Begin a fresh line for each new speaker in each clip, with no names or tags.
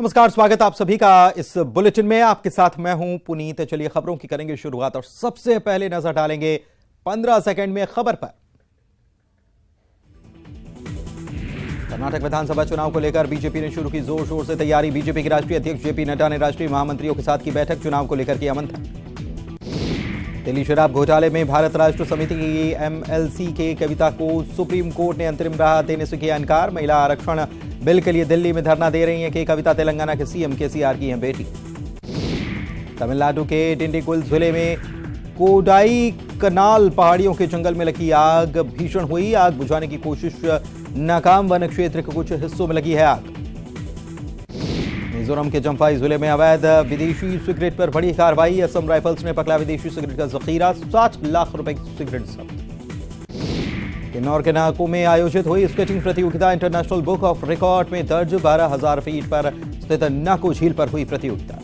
नमस्कार, स्वागत आप सभी का इस बुलेटिन में। आपके साथ मैं हूं पुनीत। चलिए खबरों की करेंगे शुरुआत और सबसे पहले नजर डालेंगे 15 सेकंड में खबर पर। कर्नाटक विधानसभा चुनाव को लेकर बीजेपी ने शुरू की जोर शोर से तैयारी। बीजेपी के राष्ट्रीय अध्यक्ष जेपी नड्डा ने राष्ट्रीय महामंत्रियों के साथ की बैठक, चुनाव को लेकर किया मंथन। दिल्ली शराब घोटाले में भारत राष्ट्र समिति की एमएलसी के कविता को सुप्रीम कोर्ट ने अंतरिम राहत देने से किया इनकार। महिला आरक्षण बिल के लिए दिल्ली में धरना दे रही हैं कि कविता तेलंगाना के सीएम केसीआर की हैं बेटी। तमिलनाडु के डिंडीगुल जिले में कोडाई कनाल पहाड़ियों के जंगल में लगी आग भीषण हुई। आग बुझाने की कोशिश नाकाम, वन क्षेत्र के कुछ हिस्सों में लगी है आग। मिजोरम के जम्फाई जिले में अवैध विदेशी सिगरेट पर बड़ी कार्रवाई। असम राइफल्स ने पकड़ा विदेशी सिगरेट का जखीरा, 60 लाख रुपए की सिगरेट जब्त। किन्नौर के नाको में आयोजित हुई स्केटिंग प्रतियोगिता। इंटरनेशनल बुक ऑफ रिकॉर्ड में दर्ज 12,000 फीट पर स्थित नाको झील पर हुई प्रतियोगिता।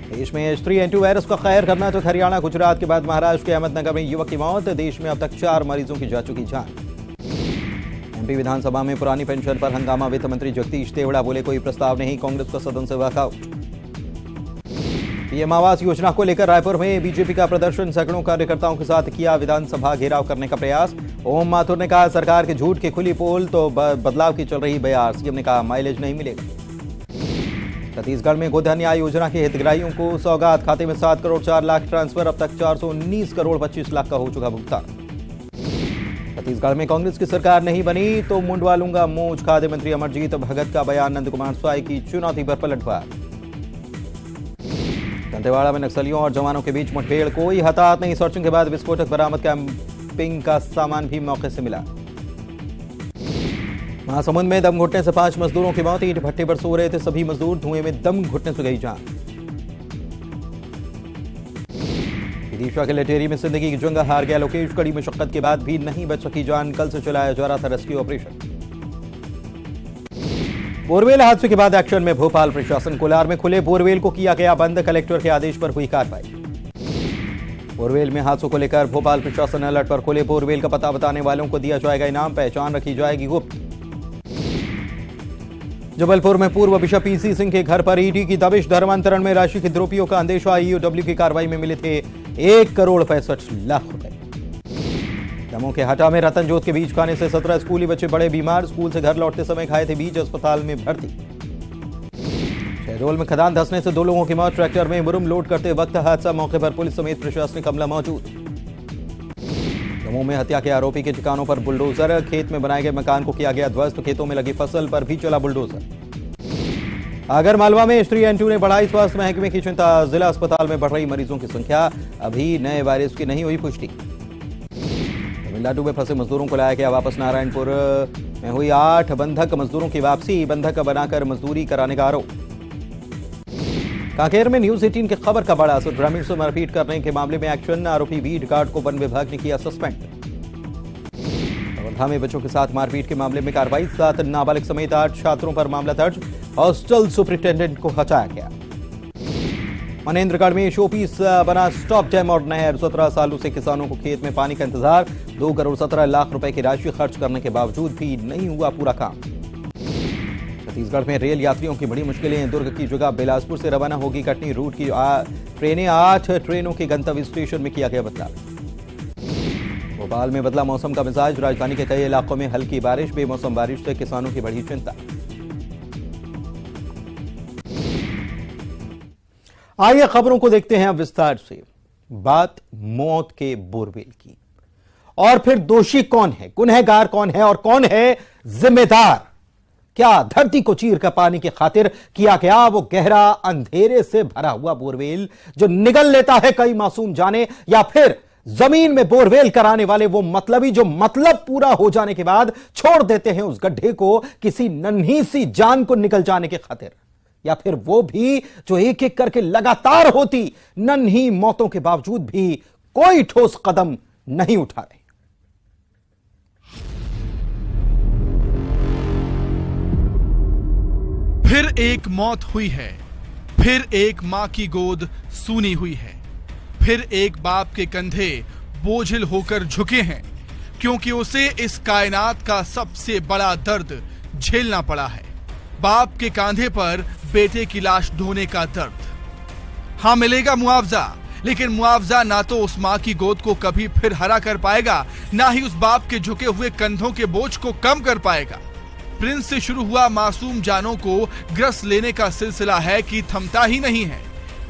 देश में H3N2 वायरस का कहर करना तो हरियाणा, गुजरात के बाद महाराष्ट्र के अहमदनगर में युवक की मौत। देश में अब तक 4 मरीजों की जा चुकी जान। एमपी विधानसभा में पुरानी पेंशन पर हंगामा। वित्त मंत्री जगदीश देवड़ा बोले कोई प्रस्ताव नहीं, कांग्रेस का सदन से वॉकआउट। पीएम आवास योजना को लेकर रायपुर में बीजेपी का प्रदर्शन, सैकड़ों कार्यकर्ताओं के साथ किया विधानसभा घेराव करने का प्रयास। ओम माथुर ने कहा सरकार के झूठ की खुली पोल तो बदलाव की चल रही बयार। सीएम ने कहा माइलेज नहीं मिलेगा। छत्तीसगढ़ में गोधन न्याय योजना के हितग्राहियों को सौगात, खाते में 7 करोड़ 4 लाख ट्रांसफर। अब तक 419 करोड़ 25 लाख का हो चुका भुगतान। छत्तीसगढ़ में कांग्रेस की सरकार नहीं बनी तो मुंडवा लूंगा मूंछ। खाद्य मंत्री अमरजीत भगत का बयान। नंद कुमार स्वाई की चुनौती पर पलटवार। दंतेवाड़ा में नक्सलियों और जवानों के बीच मुठभेड़, कोई हताहत नहीं। सर्चिंग के बाद विस्फोटक बरामद, कैंपिंग का सामान भी मौके से मिला। महासमुंद में दम घुटने से 5 मजदूरों की मौत। ईंट भट्टे पर सो रहे थे सभी मजदूर, धुएं में दम घुटने से गई जान। विदिशा के लटेरी में जिंदगी की जंग हार गया लोकेश, कड़ी मशक्कत के बाद भी नहीं बच सकी जान। कल से चलाया जा रहा था रेस्क्यू ऑपरेशन। बोरवेल हादसे के बाद एक्शन में भोपाल प्रशासन। कोलार में खुले बोरवेल को किया गया बंद, कलेक्टर के आदेश पर हुई कार्रवाई। बोरवेल में हादसों को लेकर भोपाल प्रशासन अलर्ट पर। खुले बोरवेल का पता बताने वालों को दिया जाएगा इनाम, पहचान रखी जाएगी गुप्त। जबलपुर में पूर्व बिशप पीसी सिंह के घर पर ईडी की दबिश। धर्मांतरण में राशि के दुरुपयोग का अंदेशा। ईओडब्ल्यू की कार्रवाई में मिले थे 1 करोड़ 65 लाख रुपए। दमों के हटा में रतनजोत के बीज खाने से 17 स्कूली बच्चे बड़े बीमार। स्कूल से घर लौटते समय खाए थे बीज, अस्पताल में भर्ती। शहडोल में खदान धंसने से 2 लोगों की मौत। ट्रैक्टर में मुरुम लोड करते वक्त हादसा, मौके पर पुलिस समेत प्रशासनिक अमला मौजूद। दमोह में हत्या के आरोपी के ठिकानों पर बुलडोजर। खेत में बनाए गए मकान को किया गया ध्वस्त। खेतों में लगी फसल पर भी चला बुलडोजर। आगर मालवा में H3N2 ने बढ़ाई स्वास्थ्य महकमे की चिंता। जिला अस्पताल में बढ़ रही मरीजों की संख्या, अभी नए वायरस की नहीं हुई पुष्टि। तमिलनाडु में फंसे मजदूरों को लाया गया वापस। नारायणपुर में हुई 8 बंधक मजदूरों की वापसी। बंधक बनाकर मजदूरी कराने का आरोप। कांकेर में न्यूज 18 की खबर का बड़ा असर। ग्रामीण से मारपीट करने के मामले में एक्शन। आरोपी बीट गार्ड को वन विभाग ने किया सस्पेंड। कवर्धा में बच्चों के साथ मारपीट के मामले में कार्रवाई। 7 नाबालिग समेत 8 छात्रों पर मामला दर्ज। हॉस्टल सुपरिंटेंडेंट को हटाया गया। मनेन्द्रगढ़ में शोपीस बना स्टॉप डैम और नहर। 17 सालों से किसानों को खेत में पानी का इंतजार। 2 करोड़ 17 लाख रुपए की राशि खर्च करने के बावजूद भी नहीं हुआ पूरा काम। छत्तीसगढ़ में रेल यात्रियों की बड़ी मुश्किलें। दुर्ग की जगह बिलासपुर से रवाना होगी कटनी रूट की ट्रेनें। 8 ट्रेनों के गंतव्य स्टेशन में किया गया बदलाव। भोपाल में बदला मौसम का मिजाज। राजधानी के कई इलाकों में हल्की बारिश। बेमौसम बारिश से किसानों की बढ़ी चिंता। आइए खबरों को देखते हैं अब विस्तार से। बात मौत के बोरवेल की, और फिर दोषी कौन है, गुनहगार कौन है और कौन है जिम्मेदार। क्या धरती को चीर कर पानी की खातिर किया गया वो गहरा अंधेरे से भरा हुआ बोरवेल जो निगल लेता है कई मासूम जाने, या फिर जमीन में बोरवेल कराने वाले वो मतलबी जो मतलब पूरा हो जाने के बाद छोड़ देते हैं उस गड्ढे को किसी नन्ही सी जान को निकल जाने की खातिर, या फिर वो भी जो एक एक करके लगातार होती नन्ही मौतों के बावजूद भी कोई ठोस कदम नहीं उठा रहे।
फिर एक मौत हुई है, फिर एक मां की गोद सूनी हुई है, फिर एक बाप के कंधे बोझिल होकर झुके हैं क्योंकि उसे इस कायनात का सबसे बड़ा दर्द झेलना पड़ा है। बाप के कांधे पर बेटे की लाश ढोने का दर्द। हाँ, मिलेगा मुआवजा, लेकिन मुआवजा ना तो उस मां की गोद को कभी फिर हरा कर पाएगा, ना ही उस बाप के झुके हुए कंधों के बोझ को कम कर पाएगा। प्रिंस से शुरू हुआ मासूम जानों को ग्रस लेने का सिलसिला है कि थमता ही नहीं है।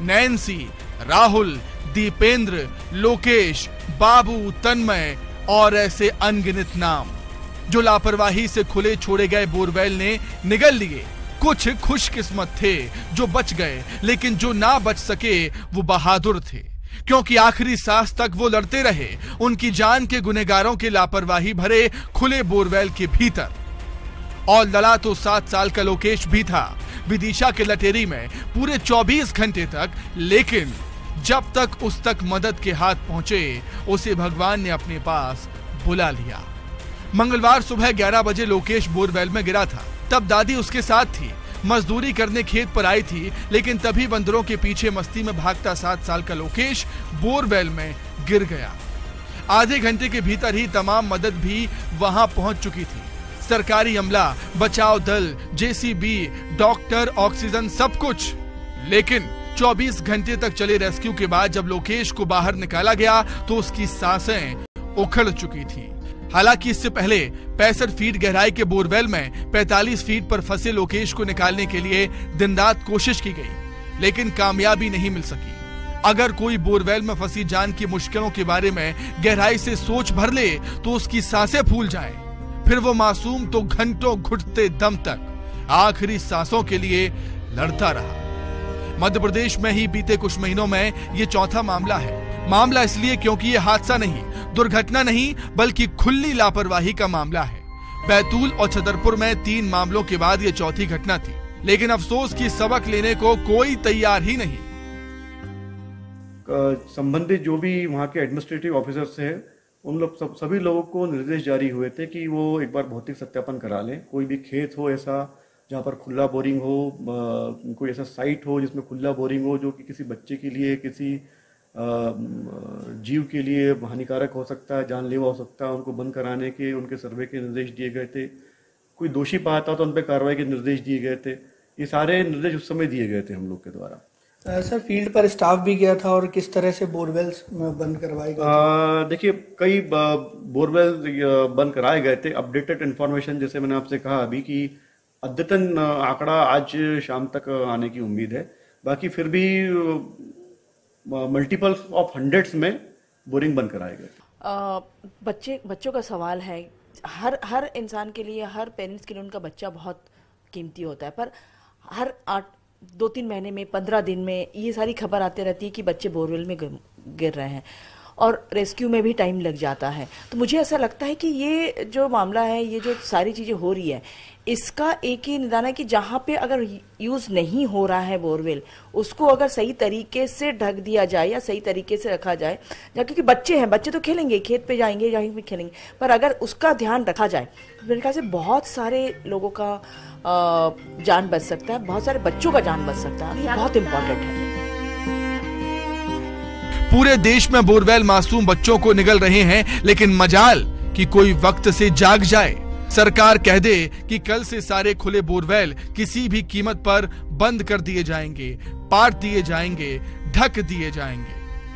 नैन्सी, राहुल, दीपेंद्र, लोकेश, बाबू, तन्मय और ऐसे अनगिनत नाम जो लापरवाही से खुले छोड़े गए बोरवेल ने निगल लिए। कुछ खुशकिस्मत थे जो बच गए, लेकिन जो ना बच सके वो बहादुर थे, क्योंकि आखिरी सांस तक वो लड़ते रहे उनकी जान के गुनहगारों के लापरवाही भरे खुले बोरवेल के भीतर। और लड़ा तो 7 साल का लोकेश भी था विदिशा के लटेरी में पूरे 24 घंटे तक, लेकिन जब तक उस तक मदद के हाथ पहुंचे उसे भगवान ने अपने पास बुला लिया। मंगलवार सुबह 11 बजे लोकेश बोरवेल में गिरा था। तब दादी उसके साथ थी, मजदूरी करने खेत पर आई थी, लेकिन तभी बंदरों के पीछे मस्ती में भागता 7 साल का लोकेश बोरवेल में गिर गया। आधे घंटे के भीतर ही तमाम मदद भी वहां पहुंच चुकी थी। सरकारी अमला, बचाव दल, जेसीबी, डॉक्टर, ऑक्सीजन, सब कुछ। लेकिन 24 घंटे तक चले रेस्क्यू के बाद जब लोकेश को बाहर निकाला गया तो उसकी सांसें उखड़ चुकी थी। हालांकि इससे पहले 65 फीट गहराई के बोरवेल में 45 फीट पर फंसे लोकेश को निकालने के लिए दिन रात कोशिश की गई, लेकिन कामयाबी नहीं मिल सकी। अगर कोई बोरवेल में फंसी जान की मुश्किलों के बारे में गहराई से सोच भर ले तो उसकी सांसें फूल जाएं। फिर वो मासूम तो घंटों घुटते दम तक आखिरी सांसों के लिए लड़ता रहा। मध्य प्रदेश में ही बीते कुछ महीनों में ये चौथा मामला है। मामला इसलिए क्योंकि ये हादसा नहीं, दुर्घटना नहीं, बल्कि खुली लापरवाही का मामला है। बैतूल और छतरपुर में 3 मामलों के बाद ये चौथी घटना थी, लेकिन अफसोस की सबक लेने को कोई तैयार ही नहीं।
संबंधित जो भी वहाँ के एडमिनिस्ट्रेटिव ऑफिसर्स हैं, उन लोग सभी लोगों को निर्देश जारी हुए थे कि वो एक बार भौतिक सत्यापन करा लें। कोई भी खेत हो ऐसा जहाँ पर खुला बोरिंग हो, कोई ऐसा साइट हो जिसमें खुला बोरिंग हो जो कि किसी बच्चे के लिए, किसी जीव के लिए हानिकारक हो सकता है, जानलेवा हो सकता है, उनको बंद कराने के उनके सर्वे के निर्देश दिए गए थे। कोई दोषी पाता तो उन पर कार्रवाई के निर्देश दिए गए थे। ये सारे निर्देश उस समय दिए गए थे हम लोग के द्वारा।
सर, फील्ड पर स्टाफ भी गया था और किस तरह से बोरवेल्स बंद करवाए गए?
देखिए, कई बोरवेल बंद कराए गए थे। अपडेटेड इन्फॉर्मेशन जैसे मैंने आपसे कहा अभी कि अद्यतन आंकड़ा आज शाम तक आने की उम्मीद है। बाकी फिर भी मल्टीपल्स ऑफ हंड्रेड्स में बोरिंग बंद कराए गए।
बच्चों का सवाल है। हर इंसान के लिए, हर पेरेंट्स के लिए उनका बच्चा बहुत कीमती होता है, पर हर 2-3 महीने में, 15 दिन में ये सारी खबर आती रहती है कि बच्चे बोरवेल में गिर रहे हैं और रेस्क्यू में भी टाइम लग जाता है। तो मुझे ऐसा लगता है कि ये जो मामला है, ये जो सारी चीज़ें हो रही है, इसका एक ही निदान है कि जहाँ पे अगर यूज़ नहीं हो रहा है बोरवेल, उसको अगर सही तरीके से ढक दिया जाए या सही तरीके से रखा जाए, क्योंकि बच्चे हैं, बच्चे तो खेलेंगे, खेत पे जाएंगे, जहीं भी खेलेंगे, पर अगर उसका ध्यान रखा जाए तो मेरे ख्याल से बहुत सारे लोगों का जान बच सकता है, बहुत सारे बच्चों का जान बच सकता है। ये बहुत इम्पोर्टेंट है।
पूरे देश में बोरवेल मासूम बच्चों को निगल रहे हैं, लेकिन मजाल कि कोई वक्त से जाग जाए, सरकार कह दे कि कल से सारे खुले बोरवेल किसी भी कीमत पर बंद कर दिए जाएंगे, पाट दिए जाएंगे, ढक दिए जाएंगे,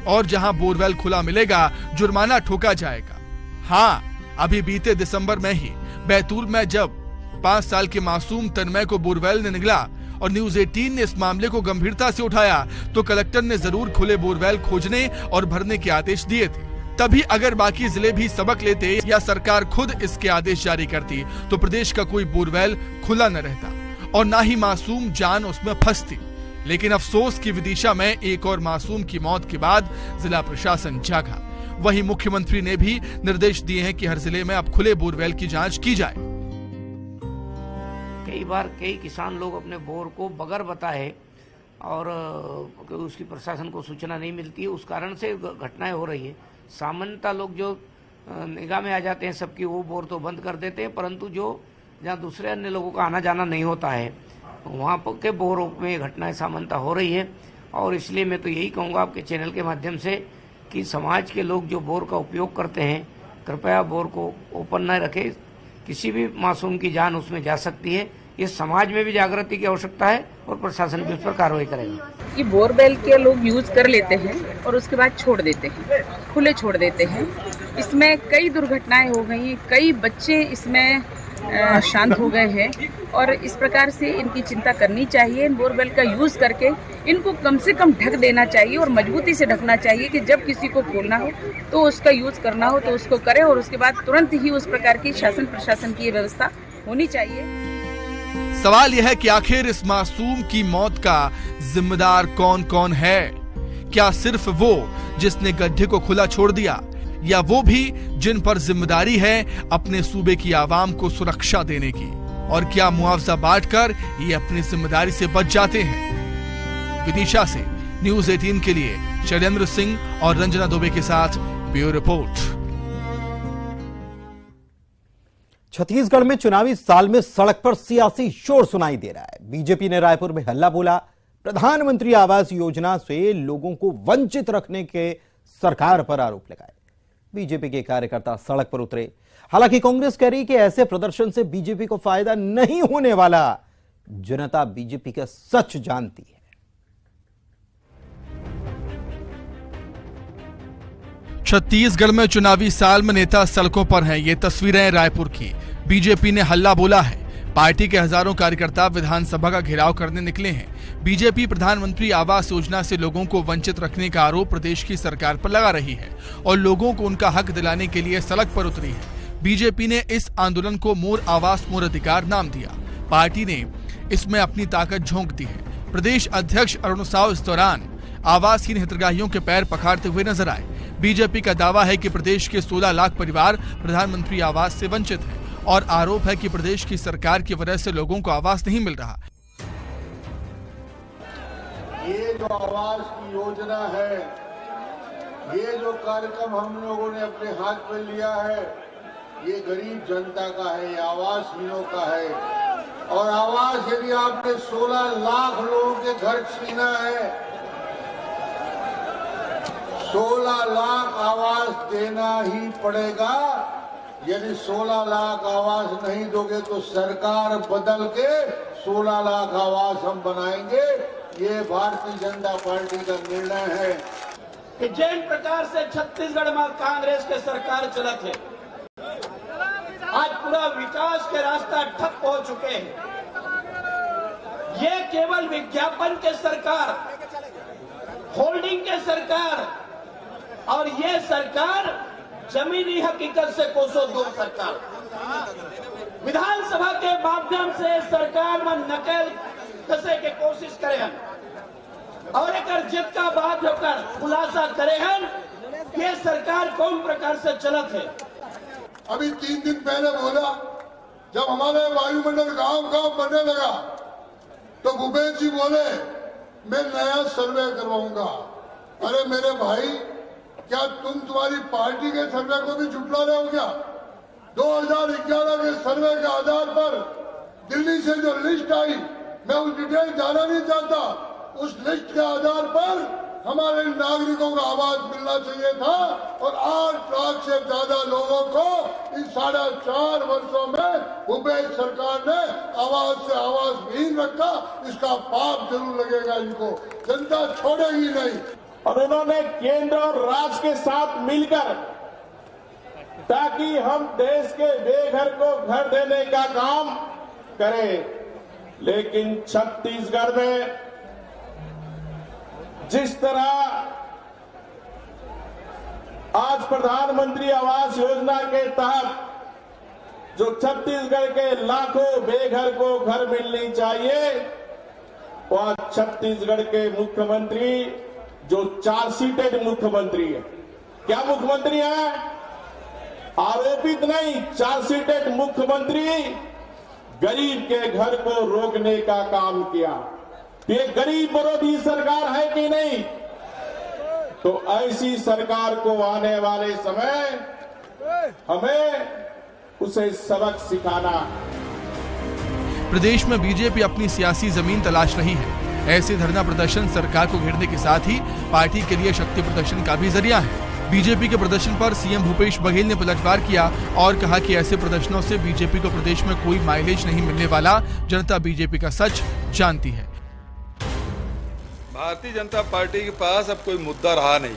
और जहां बोरवेल खुला मिलेगा जुर्माना ठोका जाएगा। हाँ, अभी बीते दिसंबर में ही बैतूल में जब 5 साल के मासूम तन्मय को बोरवेल ने निगला और न्यूज 18 ने इस मामले को गंभीरता से उठाया, तो कलेक्टर ने जरूर खुले बोरवेल खोजने और भरने के आदेश दिए थे। तभी अगर बाकी जिले भी सबक लेते या सरकार खुद इसके आदेश जारी करती तो प्रदेश का कोई बोरवेल खुला न रहता और ना ही मासूम जान उसमें फंसती। लेकिन अफसोस की विदिशा में एक और मासूम की मौत के बाद जिला प्रशासन जागा। वहीं मुख्यमंत्री ने भी निर्देश दिए हैं कि हर जिले में अब खुले बोरवेल की जांच की जाए।
कई बार कई किसान लोग अपने बोर को बगैर बताए और उसकी प्रशासन को सूचना नहीं मिलती है, उस कारण से घटनाएं हो रही है। सामान्यतः लोग जो निगाह में आ जाते हैं सबकी, वो बोर तो बंद कर देते हैं, परंतु जो जहाँ दूसरे अन्य लोगों का आना जाना नहीं होता है वहाँ के बोरों में घटनाएं सामान्यतः हो रही है। और इसलिए मैं तो यही कहूँगा आपके चैनल के माध्यम से कि समाज के लोग जो बोर का उपयोग करते हैं, कृपया बोर को ओपन न रखें। किसी भी मासूम की जान उसमें जा सकती है, ये समाज में भी जागृति की आवश्यकता है और प्रशासन भी उस पर कार्रवाई करेगा।
ये बोरवेल के लोग यूज कर लेते हैं और उसके बाद छोड़ देते हैं, खुले छोड़ देते हैं। इसमें कई दुर्घटनाएं हो गई, कई बच्चे इसमें शांत हो गए हैं और इस प्रकार से इनकी चिंता करनी चाहिए। इन बोरवेल का यूज करके इनको कम से कम ढक देना चाहिए और मजबूती से ढकना चाहिए कि जब किसी को खोलना हो तो उसका यूज करना हो तो उसको करे और उसके बाद तुरंत ही उस प्रकार की शासन प्रशासन की व्यवस्था होनी चाहिए।
सवाल यह है कि आखिर इस मासूम की मौत का जिम्मेदार कौन कौन है? क्या सिर्फ वो जिसने गड्ढे को खुला छोड़ दिया, या वो भी जिन पर जिम्मेदारी है अपने सूबे की आवाम को सुरक्षा देने की? और क्या मुआवजा बांटकर ये अपनी जिम्मेदारी से बच जाते हैं? विदिशा से न्यूज़ 18 के लिए शैलेंद्र सिंह और रंजना दुबे के साथ ब्यूरो रिपोर्ट।
छत्तीसगढ़ में चुनावी साल में सड़क पर सियासी शोर सुनाई दे रहा है। बीजेपी ने रायपुर में हल्ला बोला। प्रधानमंत्री आवास योजना से लोगों को वंचित रखने के सरकार पर आरोप लगाए। बीजेपी के कार्यकर्ता सड़क पर उतरे। हालांकि कांग्रेस कह रही कि ऐसे प्रदर्शन से बीजेपी को फायदा नहीं होने वाला। जनता बीजेपी का सच जानती है।
छत्तीसगढ़ में चुनावी साल में नेता सड़कों पर हैं। ये तस्वीरें रायपुर की। बीजेपी ने हल्ला बोला है। पार्टी के हजारों कार्यकर्ता विधानसभा का घेराव करने निकले हैं। बीजेपी प्रधानमंत्री आवास योजना से लोगों को वंचित रखने का आरोप प्रदेश की सरकार पर लगा रही है और लोगों को उनका हक दिलाने के लिए सड़क पर उतरी है। बीजेपी ने इस आंदोलन को मोर आवास मोर अधिकार नाम दिया। पार्टी ने इसमें अपनी ताकत झोंक दी है। प्रदेश अध्यक्ष अरुण साव इस दौरान आवासहीन हितग्राहियों के पैर पखाड़ते हुए नजर आए। बीजेपी का दावा है कि प्रदेश के 16 लाख परिवार प्रधानमंत्री आवास से वंचित हैं और आरोप है कि प्रदेश की सरकार की वजह से लोगों को आवास नहीं मिल रहा।
ये जो आवास की योजना है, ये जो कार्यक्रम हम लोगों ने अपने हाथ में लिया है, ये गरीब जनता का है, ये आवासहीनों का है। और आवास यदि आपने 16 लाख लोगों के घर छीना है, 16 लाख आवास देना ही पड़ेगा। यदि 16 लाख आवास नहीं दोगे तो सरकार बदल के 16 लाख आवास हम बनाएंगे। ये भारतीय जनता पार्टी का निर्णय है
कि जिन प्रकार से छत्तीसगढ़ में कांग्रेस के सरकार चलत है, आज पूरा विकास के रास्ता ठप हो चुके हैं। ये केवल विज्ञापन के सरकार, होल्डिंग के सरकार, और ये सरकार जमीनी हकीकत से कोसों दूर सरकार। विधानसभा के माध्यम से सरकार में नकल कसे के कोशिश करे हैं और एक जिद का बात होकर खुलासा करे हैं ये सरकार कौन प्रकार से चलत है।
अभी 3 दिन पहले बोला, जब हमारे वायुमंडल गांव बनने लगा तो भूपेश जी बोले मैं नया सर्वे करवाऊंगा। अरे मेरे भाई, क्या तुम्हारी पार्टी के सर्वे को भी झुटला रहे हो क्या? 2011 के सर्वे के आधार पर दिल्ली से जो लिस्ट आई, मैं उस डिटेल जाना नहीं चाहता, उस लिस्ट के आधार पर हमारे नागरिकों को आवास मिलना चाहिए था और 8 लाख से ज्यादा लोगों को इन 4.5 वर्षों में भूपेश सरकार ने आवास से आवास विहीन रखा। इसका पाप जरूर लगेगा इनको, जनता छोड़ेगी नहीं।
और उन्होंने केंद्र और राज्य के साथ मिलकर ताकि हम देश के बेघर को घर देने का काम करें। लेकिन छत्तीसगढ़ में जिस तरह आज प्रधानमंत्री आवास योजना के तहत जो छत्तीसगढ़ के लाखों बेघर को घर मिलनी चाहिए, वह छत्तीसगढ़ के मुख्यमंत्री जो चार्जशीटेड मुख्यमंत्री है, क्या मुख्यमंत्री है? आरोपित नहीं, चार्जशीटेड मुख्यमंत्री गरीब के घर को रोकने का काम किया। ये गरीब विरोधी सरकार है कि नहीं? तो ऐसी सरकार को आने वाले समय हमें उसे सबक सिखाना।
प्रदेश में बीजेपी अपनी सियासी जमीन तलाश रही है। ऐसे धरना प्रदर्शन सरकार को घेरने के साथ ही पार्टी के लिए शक्ति प्रदर्शन का भी जरिया है। बीजेपी के प्रदर्शन पर सीएम भूपेश बघेल ने पलटवार किया और कहा कि ऐसे प्रदर्शनों से बीजेपी को प्रदेश में कोई माइलेज नहीं मिलने वाला। जनता बीजेपी का सच जानती है।
भारतीय जनता पार्टी के पास अब कोई मुद्दा रहा नहीं,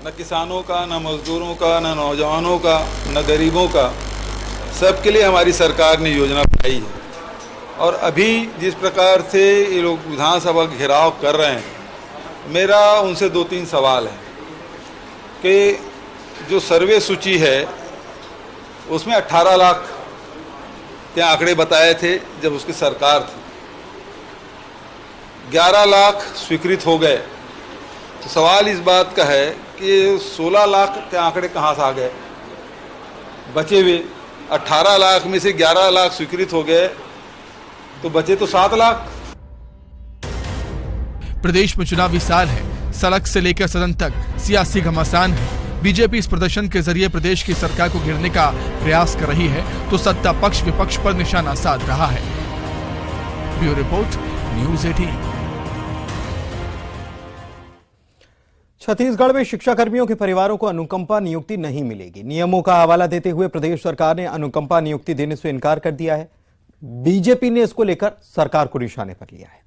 न किसानों का, न मजदूरों का, न नौजवानों का, न गरीबों का। सबके लिए हमारी सरकार ने योजना बनाई है। और अभी जिस प्रकार से ये लोग विधानसभा घेराव कर रहे हैं, मेरा उनसे 2-3 सवाल हैं कि जो सर्वे सूची है उसमें 18 लाख के आंकड़े बताए थे जब उसकी सरकार थी, 11 लाख स्वीकृत हो गए। तो सवाल इस बात का है कि 16 लाख के आंकड़े कहाँ से आ गए बचे हुए? 18 लाख में से 11 लाख स्वीकृत हो गए तो बचे तो 7 लाख।
प्रदेश में चुनावी साल है, सड़क से लेकर सदन तक सियासी घमासान है। बीजेपी इस प्रदर्शन के जरिए प्रदेश की सरकार को घेरने का प्रयास कर रही है तो सत्ता पक्ष विपक्ष पर निशाना साध रहा है। Bureau report, news 18।
छत्तीसगढ़ में शिक्षा कर्मियों के परिवारों को अनुकंपा नियुक्ति नहीं मिलेगी। नियमों का हवाला देते हुए प्रदेश सरकार ने अनुकंपा नियुक्ति देने से इनकार कर दिया है। बीजेपी ने इसको लेकर सरकार को निशाने पर लिया है।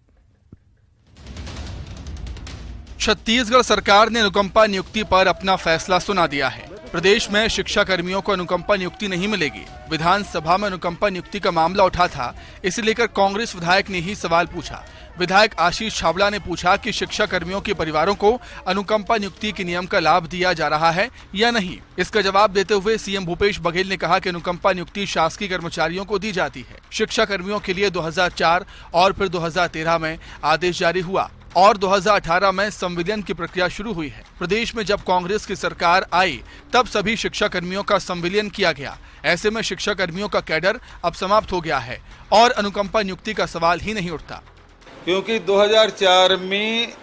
छत्तीसगढ़ सरकार ने अनुकंपा नियुक्ति पर अपना फैसला सुना दिया है। प्रदेश में शिक्षा कर्मियों को अनुकंपा नियुक्ति नहीं मिलेगी। विधानसभा में अनुकंपा नियुक्ति का मामला उठा था, इसे लेकर कांग्रेस विधायक ने ही सवाल पूछा। विधायक आशीष छाबड़ा ने पूछा कि शिक्षा कर्मियों के परिवारों को अनुकंपा नियुक्ति के नियम का लाभ दिया जा रहा है या नहीं। इसका जवाब देते हुए सीएम भूपेश बघेल ने कहा कि अनुकंपा नियुक्ति शासकीय कर्मचारियों को दी जाती है। शिक्षा कर्मियों के लिए 2004 और फिर 2013 में आदेश जारी हुआ और 2018 में संविलियन की प्रक्रिया शुरू हुई है। प्रदेश में जब कांग्रेस की सरकार आई तब सभी शिक्षा कर्मियों का संविलियन किया गया। ऐसे में शिक्षा कर्मियों का कैडर अब समाप्त हो गया है और अनुकंपा नियुक्ति का सवाल ही नहीं उठता,
क्योंकि 2004 में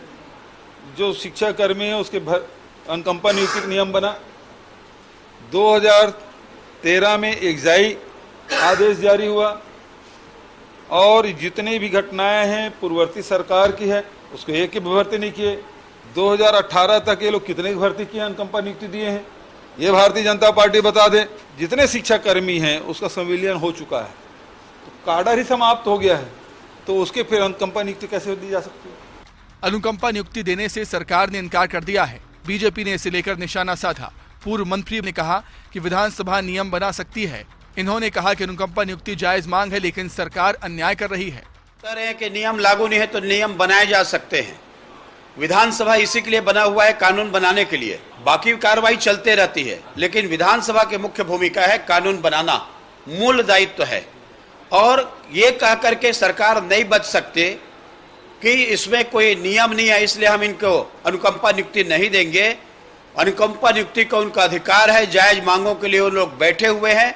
जो शिक्षा कर्मी है उसके अनुकंपा नियुक्ति का नियम बना। 2013 में एक्साई आदेश जारी हुआ और जितनी भी घटनाएं हैं पूर्ववर्ती सरकार की है उसको एक की भर्ती नहीं किए। 2018 तक ये लोग कितने भर्ती किए, अनुकंपा नियुक्ति दिए हैं, ये भारतीय जनता पार्टी बता दे। जितने शिक्षा कर्मी हैं उसका संविलियन हो चुका है, तो काडर ही समाप्त हो गया है, तो उसके फिर अनुकंपा नियुक्ति कैसे दी जा सकती है?
अनुकंपा नियुक्ति देने से सरकार ने इनकार कर दिया है। बीजेपी ने इसे लेकर निशाना साधा। पूर्व मंत्री ने कहा कि विधानसभा नियम बना सकती है। इन्होंने कहा कि अनुकंपा नियुक्ति जायज मांग है, लेकिन सरकार अन्याय कर रही है।
कह रहे हैं कि नियम लागू नहीं है तो नियम बनाए जा सकते हैं। विधानसभा इसी के लिए बना हुआ है, कानून बनाने के लिए। बाकी कार्रवाई चलते रहती है, लेकिन विधानसभा की मुख्य भूमिका है कानून बनाना, मूल दायित्व है। और ये कह करके सरकार नहीं बच सकते कि इसमें कोई नियम नहीं है इसलिए हम इनको अनुकंपा नियुक्ति नहीं देंगे। अनुकंपा नियुक्ति का उनका अधिकार है, जायज मांगों के लिए वो लोग बैठे हुए हैं।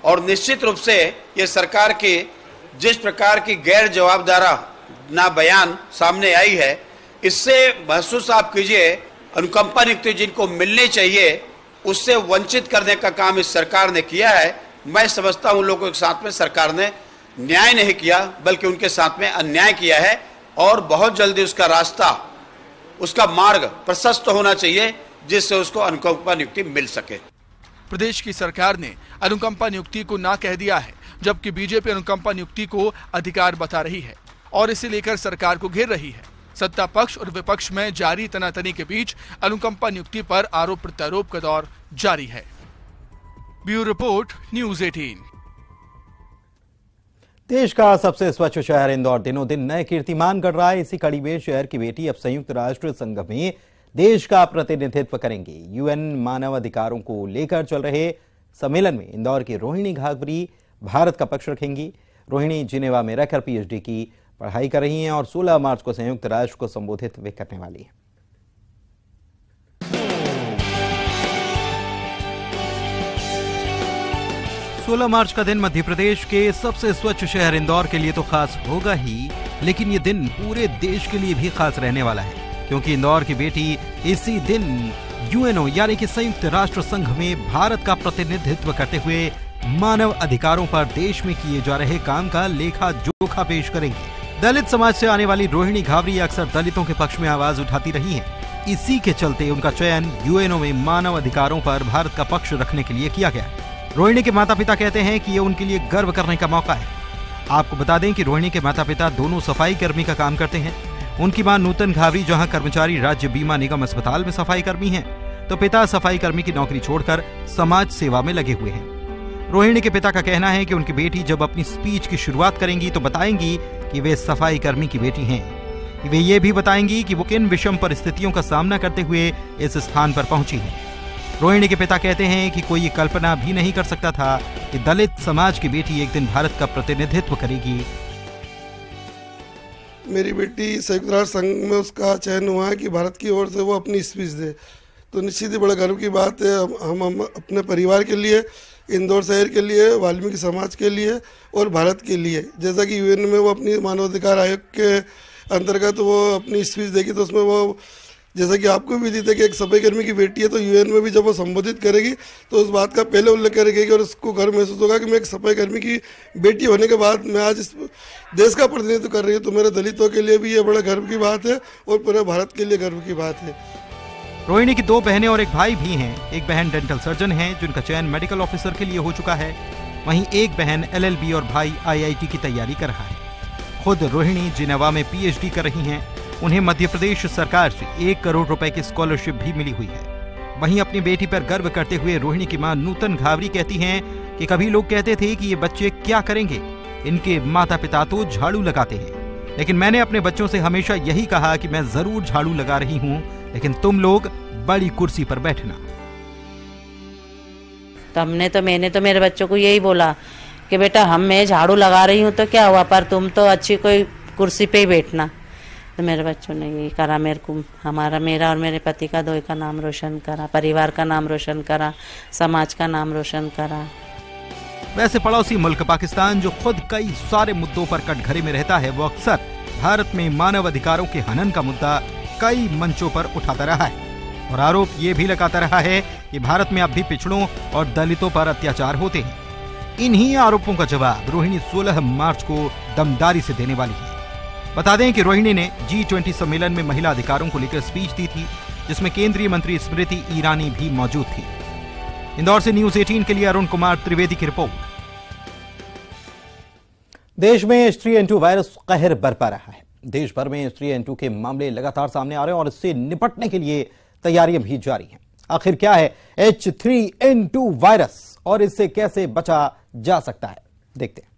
और निश्चित रूप से ये सरकार की जिस प्रकार की गैर जवाबदारा बयान सामने आई है, इससे महसूस आप कीजिए अनुकंपा नियुक्ति जिनको मिलनी चाहिए उससे वंचित करने का काम इस सरकार ने किया है। मैं समझता हूं लोगों के साथ में सरकार ने न्याय नहीं किया बल्कि उनके साथ में अन्याय किया है और बहुत जल्दी उसका रास्ता, उसका मार्ग प्रशस्त होना चाहिए जिससे उसको अनुकंपा नियुक्ति मिल सके।
प्रदेश की सरकार ने अनुकंपा नियुक्ति को ना कह दिया है, जबकि बीजेपी अनुकंपा नियुक्ति को अधिकार बता रही है और इसे लेकर सरकार को घेर रही है। सत्ता पक्ष और विपक्ष में जारी तनातनी के बीच अनुकंपा नियुक्ति पर आरोप प्रत्यारोप का दौर जारी है। Bureau report, news 18।
देश का सबसे स्वच्छ शहर इंदौर दिनों दिन नए कीर्तिमान गढ़ रहा है। इसी कड़ी में शहर की बेटी अब संयुक्त राष्ट्र संघ में देश का प्रतिनिधित्व करेंगे। यूएन मानव अधिकारों को लेकर चल रहे सम्मेलन में इंदौर की रोहिणी घाघरी भारत का पक्ष रखेंगी। रोहिणी जिनेवा में रहकर पीएचडी की पढ़ाई कर रही हैं और 16 मार्च को संयुक्त राष्ट्र को संबोधित वे करने वाली हैं। सोलह मार्च का दिन मध्य प्रदेश के सबसे स्वच्छ शहर इंदौर के लिए तो खास होगा ही, लेकिन ये दिन पूरे देश के लिए भी खास रहने वाला है, क्योंकि इंदौर की बेटी इसी दिन यूएनओ यानी कि संयुक्त राष्ट्र संघ में भारत का प्रतिनिधित्व करते हुए मानव अधिकारों पर देश में किए जा रहे काम का लेखा जोखा पेश करेंगे। दलित समाज से आने वाली रोहिणी घाघरी अक्सर दलितों के पक्ष में आवाज उठाती रही हैं। इसी के चलते उनका चयन यूएनओ में मानव अधिकारों पर भारत का पक्ष रखने के लिए किया गया। रोहिणी के माता पिता कहते हैं कि ये उनके लिए गर्व करने का मौका है। आपको बता दें कि रोहिणी के माता पिता दोनों सफाई कर्मी का काम करते हैं। उनकी मां नूतन घावरी जहां कर्मचारी राज्य बीमा निगम अस्पताल में सफाई कर्मी हैं, तो पिता सफाई कर्मी की नौकरी छोड़कर समाज सेवा में लगे हुए हैं। रोहिणी के पिता का कहना है कि उनकी बेटी जब अपनी स्पीच की शुरुआत करेंगी तो बताएंगी कि वे सफाई कर्मी की बेटी हैं। वे ये भी बताएंगी कि वो किन विषम परिस्थितियों का सामना करते हुए इस स्थान पर पहुंची है। रोहिणी के पिता कहते हैं कि कोई ये कल्पना भी नहीं कर सकता था कि दलित समाज की बेटी एक दिन भारत का प्रतिनिधित्व करेगी।
मेरी बेटी संयुक्त राष्ट्र संघ में उसका चयन हुआ है कि भारत की ओर से वो अपनी स्पीच दे, तो निश्चित ही बड़ा गर्व की बात है। हम अपने परिवार के लिए, इंदौर शहर के लिए, वाल्मीकि समाज के लिए और भारत के लिए, जैसा कि यूएन में वो अपनी मानवाधिकार आयोग के अंतर्गत वो अपनी स्पीच देगी, तो उसमें वो, जैसा कि आपको भी दी थी कि एक सफाई कर्मी की बेटी है, तो यूएन में भी जब वो संबोधित करेगी तो उस बात का पहले उल्लेख करेगी और उसको गर्व महसूस होगा कि मैं एक सफाई कर्मी की बेटी होने के बाद मैं आज इस देश का प्रतिनिधित्व कर रही हूँ। तो मेरे दलितों के लिए भी ये बड़ा गर्व की बात है और पूरे भारत के लिए गर्व की बात है।
रोहिणी की 2 बहनें और एक भाई भी हैं। एक बहन डेंटल सर्जन है जिनका चयन मेडिकल ऑफिसर के लिए हो चुका है। वहीं एक बहन LLB और भाई IIT की तैयारी कर रहा है। खुद रोहिणी जिनेवा में PhD कर रही हैं। उन्हें मध्य प्रदेश सरकार से 1 करोड़ रुपए की स्कॉलरशिप भी मिली हुई है। वहीं अपनी बेटी पर गर्व करते हुए रोहिणी की मां नूतन घावरी कहती हैं कि कभी लोग कहते थे कि ये बच्चे क्या करेंगे, इनके माता पिता तो झाड़ू लगाते हैं, लेकिन मैंने अपने बच्चों से हमेशा यही कहा कि मैं जरूर झाड़ू लगा रही हूँ, लेकिन तुम लोग बड़ी कुर्सी पर बैठना।
मैंने तो मेरे बच्चों को यही बोला कि बेटा मैं झाड़ू लगा रही हूँ तो क्या हुआ, पर तुम तो अच्छी कोई कुर्सी पे ही बैठना। तो मेरे बच्चों ने यही करा, मेरा और मेरे पति का दोनों का नाम रोशन करा, परिवार का नाम रोशन करा, समाज का नाम रोशन करा।
वैसे पड़ोसी मुल्क पाकिस्तान, जो खुद कई सारे मुद्दों पर कटघरे में रहता है, वो अक्सर भारत में मानव अधिकारों के हनन का मुद्दा कई मंचों पर उठाता रहा है और आरोप ये भी लगाता रहा है कि भारत में अब भी पिछड़ों और दलितों पर अत्याचार होते हैं। इन्हीं आरोपों का जवाब रोहिणी 16 मार्च को दमदारी से देने वाली है। बता दें कि रोहिणी ने G20 सम्मेलन में महिला अधिकारों को लेकर स्पीच दी थी, जिसमें केंद्रीय मंत्री स्मृति ईरानी भी मौजूद थी। इंदौर से न्यूज़ 18 के लिए अरुण कुमार त्रिवेदी की रिपोर्ट।
देश में H3N2 वायरस कहर बरपा रहा है। देश भर में H3N2 के मामले लगातार सामने आ रहे हैं और इससे निपटने के लिए तैयारियां भी जारी हैं। आखिर क्या है H3N2 वायरस और इससे कैसे बचा जा सकता है, देखते हैं।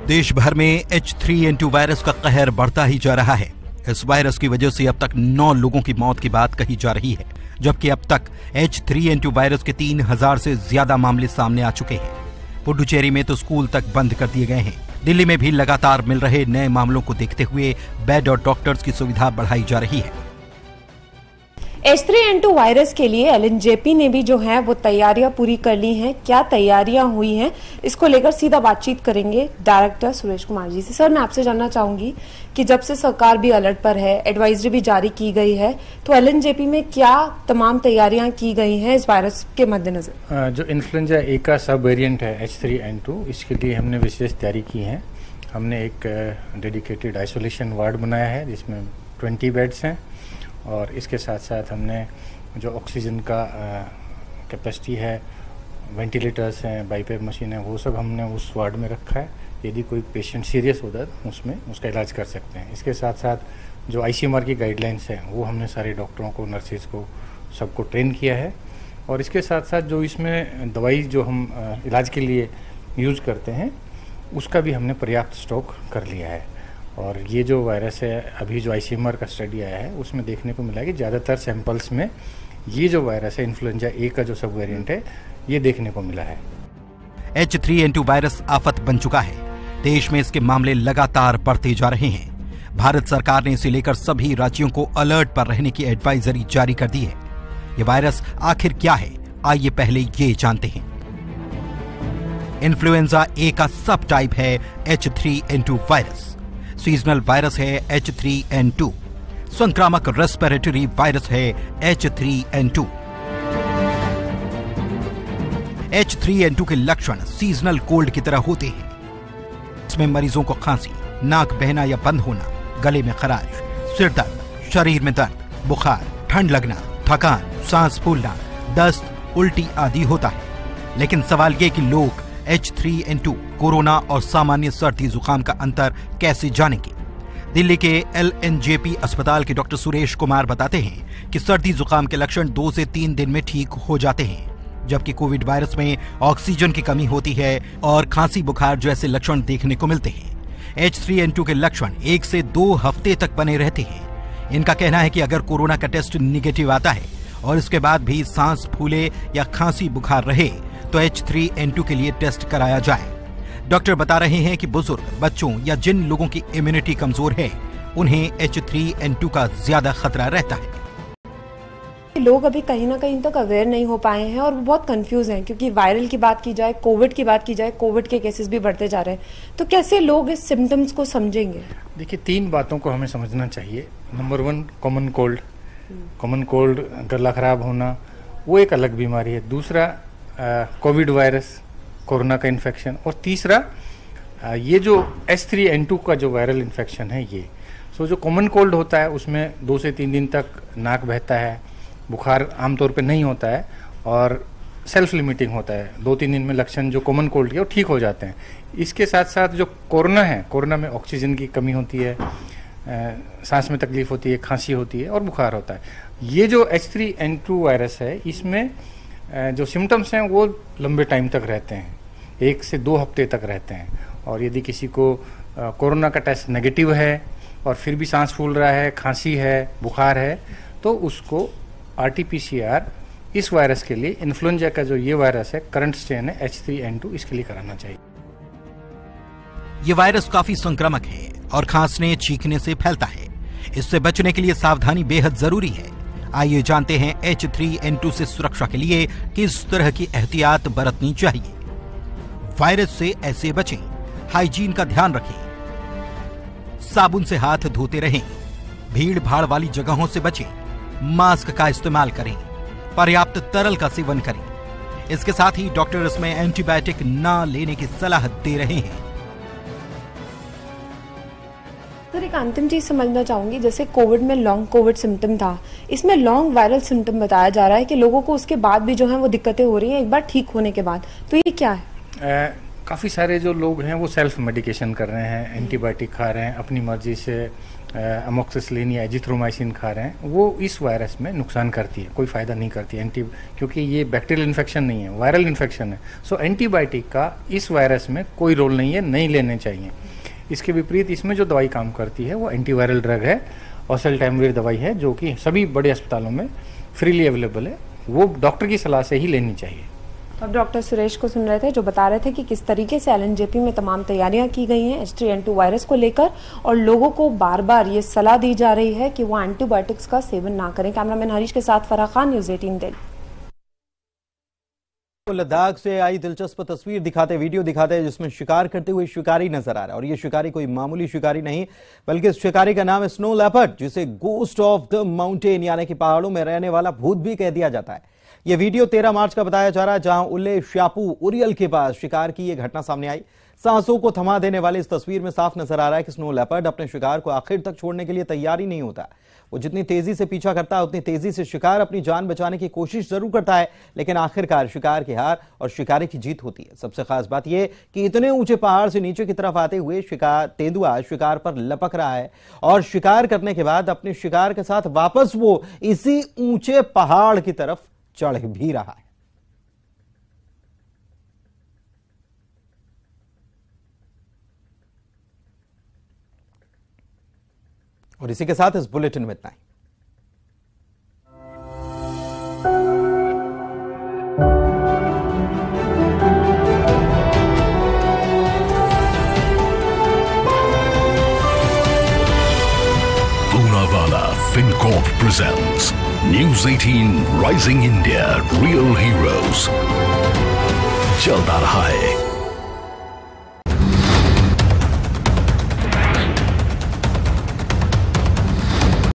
देश भर में H3N2 वायरस का कहर बढ़ता ही जा रहा है। इस वायरस की वजह से अब तक 9 लोगों की मौत की बात कही जा रही है, जबकि अब तक H3N2 वायरस के 3000 से ज्यादा मामले सामने आ चुके हैं। पुडुचेरी में तो स्कूल तक बंद कर दिए गए हैं। दिल्ली में भी लगातार मिल रहे नए मामलों को देखते हुए बेड और डॉक्टर्स की सुविधा बढ़ाई जा रही है।
H3N2 वायरस के लिए LNJP ने भी जो है वो तैयारियां पूरी कर ली हैं। क्या तैयारियां हुई हैं, इसको लेकर सीधा बातचीत करेंगे डायरेक्टर सुरेश कुमार जी से। सर, मैं आपसे जानना चाहूंगी कि जब से सरकार भी अलर्ट पर है, एडवाइजरी भी जारी की गई है, तो LNJP में क्या तमाम तैयारियां की गई हैं इस वायरस के मद्देनजर?
जो इन्फ्लुएंजा ए का सब वेरिएंट है H3N2, इसके लिए हमने विशेष तैयारी की है। हमने एक डेडिकेटेड आइसोलेशन वार्ड बनाया है जिसमें 20 बेड्स हैं और इसके साथ साथ हमने जो ऑक्सीजन का कैपेसिटी है, वेंटिलेटर्स हैं, बाईपेप मशीन है, वो सब हमने उस वार्ड में रखा है। यदि कोई पेशेंट सीरियस होता है तो उसमें उसका इलाज कर सकते हैं। इसके साथ साथ जो ICMR की गाइडलाइंस है वो हमने सारे डॉक्टरों को, नर्सेज को, सबको ट्रेन किया है। और इसके साथ साथ जो इसमें दवाई जो हम इलाज के लिए यूज़ करते हैं उसका भी हमने पर्याप्त स्टॉक कर लिया है। और ये जो वायरस है, अभी जो ICMR का स्टडी आया है उसमें देखने को मिला है कि ज़्यादातर सैंपल्स में ये जो वायरस है इन्फ्लुएंजा ए का जो सब वेरिएंट है ये देखने को मिला है।
H3N2 वायरस आफत बन चुका है। देश में इसके मामले लगातार बढ़ते जा रहे हैं। भारत सरकार ने इसे लेकर सभी राज्यों को अलर्ट पर रहने की एडवाइजरी जारी कर दी है। ये वायरस आखिर क्या है, आइए पहले ये जानते हैं। इन्फ्लुएंजा ए का सब टाइप है H3N2 वायरस। सीजनल वायरस है H3N2। संक्रामक रेस्पिरेटरी वायरस है H3N2।
H3N2 के लक्षण सीजनल कोल्ड की तरह होते हैं। इसमें मरीजों को खांसी, नाक बहना या बंद होना, गले में खराश, सिर दर्द, शरीर में दर्द, बुखार, ठंड लगना, थकान, सांस फूलना, दस्त, उल्टी आदि होता है। लेकिन सवाल ये कि लोग H3N2, कोरोना और सामान्य सर्दी जुकाम का अंतर कैसे जानेंगे? दिल्ली के LNJP अस्पताल के डॉक्टर सुरेश कुमार बताते हैं कि सर्दी जुकाम के लक्षण 2 से 3 दिन में ठीक हो जाते हैं, जबकि कोविड वायरस में ऑक्सीजन की कमी होती है और खांसी बुखार जैसे लक्षण देखने को मिलते हैं। H3N2 के लक्षण 1 से 2 हफ्ते तक बने रहते हैं। इनका कहना है कि अगर कोरोना का टेस्ट निगेटिव आता है और इसके बाद भी सांस फूले या खांसी बुखार रहे तो H3N2 के लिए टेस्ट कराया जाए। डॉक्टर बता रहे हैं कि बुजुर्ग, बच्चों या जिन लोगों की इम्यूनिटी कमजोर है उन्हें H3N2 का ज्यादा खतरा रहता है।
लोग अभी कहीं ना कहीं तक अवेयर नहीं हो पाए हैं और वो बहुत कंफ्यूज हैं, क्योंकि वायरल की बात की जाए, कोविड की बात की जाए, कोविड के केसेस भी बढ़ते जा रहे हैं। तो कैसे लोग इस सिम्टम्स को समझेंगे?
देखिए, 3 बातों को हमें समझना चाहिए। Number 1, common cold. Common cold, गला खराब होना, वो एक अलग बीमारी है। दूसरा, कोविड वायरस, कोरोना का इन्फेक्शन। और तीसरा, ये जो H3N2 का जो वायरल इन्फेक्शन है ये। सो जो कॉमन कोल्ड होता है उसमें 2 से 3 दिन तक नाक बहता है, बुखार आमतौर पे नहीं होता है और सेल्फ लिमिटिंग होता है। 2-3 दिन में लक्षण जो कॉमन कोल्ड के वो ठीक हो जाते हैं। इसके साथ साथ जो कोरोना है, कोरोना में ऑक्सीजन की कमी होती है, सांस में तकलीफ होती है, खांसी होती है और बुखार होता है। ये जो H3N2 वायरस है, इसमें जो सिम्टम्स हैं वो लंबे टाइम तक रहते हैं, 1 से 2 हफ्ते तक रहते हैं। और यदि किसी को कोरोना का टेस्ट नेगेटिव है और फिर भी सांस फूल रहा है, खांसी है, बुखार है, तो उसको RT-PCR इस वायरस के लिए, इन्फ्लुएंजा का जो ये वायरस है, करंट स्ट्रेन है H3N2, इसके लिए कराना चाहिए।
ये वायरस काफी संक्रामक है और खांसने, चीखने से फैलता है। इससे बचने के लिए सावधानी बेहद जरूरी है। आइए जानते हैं H3N2 से सुरक्षा के लिए किस तरह की एहतियात बरतनी चाहिए। वायरस से ऐसे बचें, हाइजीन का ध्यान रखें, साबुन से हाथ धोते रहें, भीड़ भाड़ वाली जगहों से बचें, मास्क का इस्तेमाल करें, पर्याप्त तरल का सेवन करें। इसके साथ ही डॉक्टर इसमें एंटीबायोटिक ना लेने की सलाह दे रहे हैं।
सर, एक अंतिम चीज समझना चाहूंगी, जैसे कोविड में लॉन्ग कोविड सिम्टम था, इसमें लॉन्ग वायरल सिम्टम बताया जा रहा है कि लोगों को उसके बाद भी जो है वो दिक्कतें हो रही हैं एक बार ठीक होने के बाद, तो ये क्या है?
काफ़ी सारे जो लोग हैं वो सेल्फ मेडिकेशन कर रहे हैं, एंटीबायोटिक खा रहे हैं, अपनी मर्जी से अमोक्सिसिलिन या एजिथ्रोमाइसिन खा रहे हैं। वो इस वायरस में नुकसान करती है, कोई फ़ायदा नहीं करती है क्योंकि ये बैक्टीरियल इन्फेक्शन नहीं है, वायरल इन्फेक्शन है। सो एंटीबायोटिक का इस वायरस में कोई रोल नहीं है, नहीं लेने चाहिए। इसके विपरीत इसमें जो दवाई काम करती है वो एंटीवायरल ड्रग है, ओसेल्टाइमविर दवाई है, जो कि सभी बड़े अस्पतालों में फ्रीली अवेलेबल है। वो डॉक्टर की सलाह से ही लेनी चाहिए।
अब डॉक्टर सुरेश को सुन रहे थे, जो बता रहे थे कि किस तरीके से LNJP में तमाम तैयारियां की गई हैं H3N2 वायरस को लेकर, और लोगों को बार बार ये सलाह दी जा रही है कि वो एंटीबायोटिक्स का सेवन ना करें। कैमरामैन हरीश के साथ फराह खान, न्यूज़ 18 दिल्ली।
लद्दाख से आई दिलचस्प तस्वीर दिखाते, वीडियो दिखाते जिसमें शिकार करते हुए शिकारी नजर आ रहा है। और ये शिकारी कोई मामूली शिकारी नहीं, बल्कि इस शिकारी का नाम है स्नो लेपर्ड, जिसे गोस्ट ऑफ द माउंटेन यानी कि पहाड़ों में रहने वाला भूत भी कह दिया जाता है। यह वीडियो 13 मार्च का बताया जा रहा है, जहां उल्ले श्यापू उरियल के पास शिकार की यह घटना सामने आई। सांसों को थमा देने वाली इस तस्वीर में साफ नजर आ रहा है कि स्नो लेपर्ड अपने शिकार को आखिर तक छोड़ने के लिए तैयार ही नहीं होता। वो जितनी तेजी से पीछा करता है उतनी तेजी से शिकार अपनी जान बचाने की कोशिश जरूर करता है, लेकिन आखिरकार शिकार की हार और शिकारी की जीत होती है। सबसे खास बात यह कि इतने ऊंचे पहाड़ से नीचे की तरफ आते हुए तेंदुआ शिकार पर लपक रहा है और शिकार करने के बाद अपने शिकार के साथ वापस वो इसी ऊंचे पहाड़ की तरफ चढ़ भी रहा है। और इसी के साथ इस बुलेटिन में इतना ही।
Poonawalla FinCorp presents News 18 Rising India Real Heroes। चलता रहा है